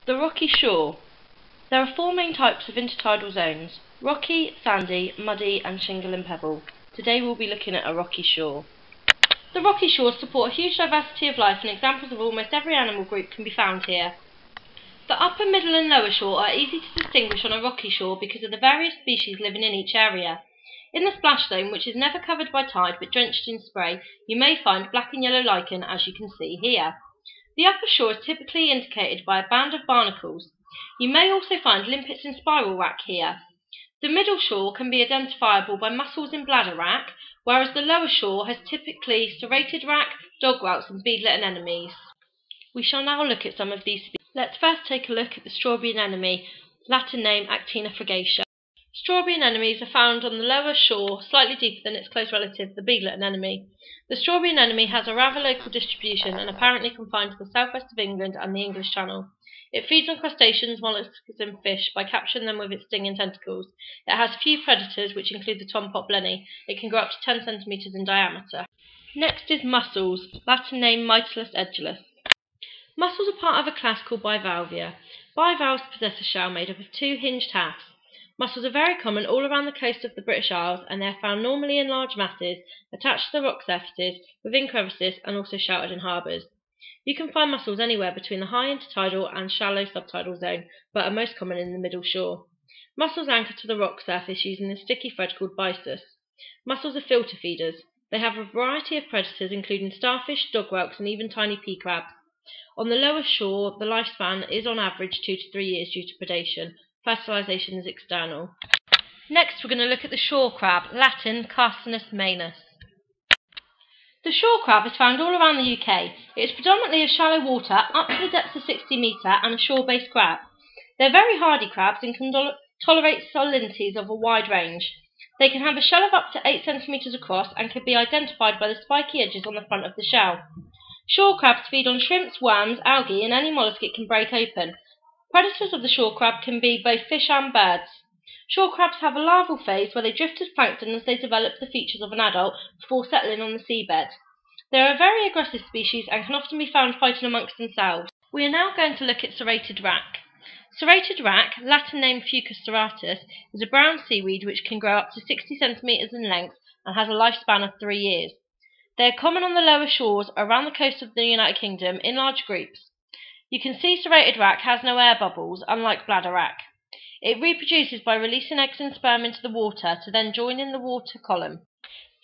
The rocky shore. There are four main types of intertidal zones: rocky, sandy, muddy and shingle and pebble. Today we'll be looking at a rocky shore. The rocky shores support a huge diversity of life, and examples of almost every animal group can be found here. The upper, middle and lower shore are easy to distinguish on a rocky shore because of the various species living in each area. In the splash zone, which is never covered by tide but drenched in spray, you may find black and yellow lichen, as you can see here. The upper shore is typically indicated by a band of barnacles. You may also find limpets and spiral wrack here. The middle shore can be identifiable by mussels in bladder wrack, whereas the lower shore has typically serrated wrack, dogwouts and beadlet anemones. We shall now look at some of these species. Let's first take a look at the strawberry anemone, Latin name Actina fragacia. Strawberry anemones are found on the lower shore, slightly deeper than its close relative, the beadlet anemone. The strawberry anemone has a rather local distribution and apparently confined to the southwest of England and the English Channel. It feeds on crustaceans, mollusks and fish by capturing them with its stinging tentacles. It has few predators, which include the tompock blenny. It can grow up to 10 cm in diameter. Next is mussels, Latin name Mytilus edulis. Mussels are part of a class called bivalvia. Bivalves possess a shell made up of two hinged halves. Mussels are very common all around the coast of the British Isles, and they are found normally in large masses, attached to the rock surfaces, within crevices, and also sheltered in harbours. You can find mussels anywhere between the high intertidal and shallow subtidal zone, but are most common in the middle shore. Mussels anchor to the rock surface using a sticky thread called byssus. Mussels are filter feeders. They have a variety of predators, including starfish, dogwhelks, and even tiny pea crabs. On the lower shore, the lifespan is on average 2 to 3 years due to predation. Fertilisation is external. Next, we're going to look at the shore crab, Latin Carcinus manus. The shore crab is found all around the UK. It is predominantly of shallow water, up to the depth of 60 metres, and a shore-based crab. They are very hardy crabs and can tolerate salinities of a wide range. They can have a shell of up to 8 cm across and can be identified by the spiky edges on the front of the shell. Shore crabs feed on shrimps, worms, algae, and any mollusk it can break open. Predators of the shore crab can be both fish and birds. Shore crabs have a larval phase where they drift as plankton as they develop the features of an adult before settling on the seabed. They are a very aggressive species and can often be found fighting amongst themselves. We are now going to look at serrated wrack. Serrated wrack, Latin name Fucus serratus, is a brown seaweed which can grow up to 60 cm in length and has a lifespan of 3 years. They are common on the lower shores around the coast of the United Kingdom in large groups. You can see serrated wrack has no air bubbles, unlike bladder wrack. It reproduces by releasing eggs and sperm into the water to then join in the water column.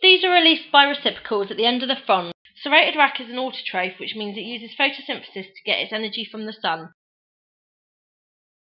These are released by reciprocals at the end of the frond. Serrated wrack is an autotroph, which means it uses photosynthesis to get its energy from the sun.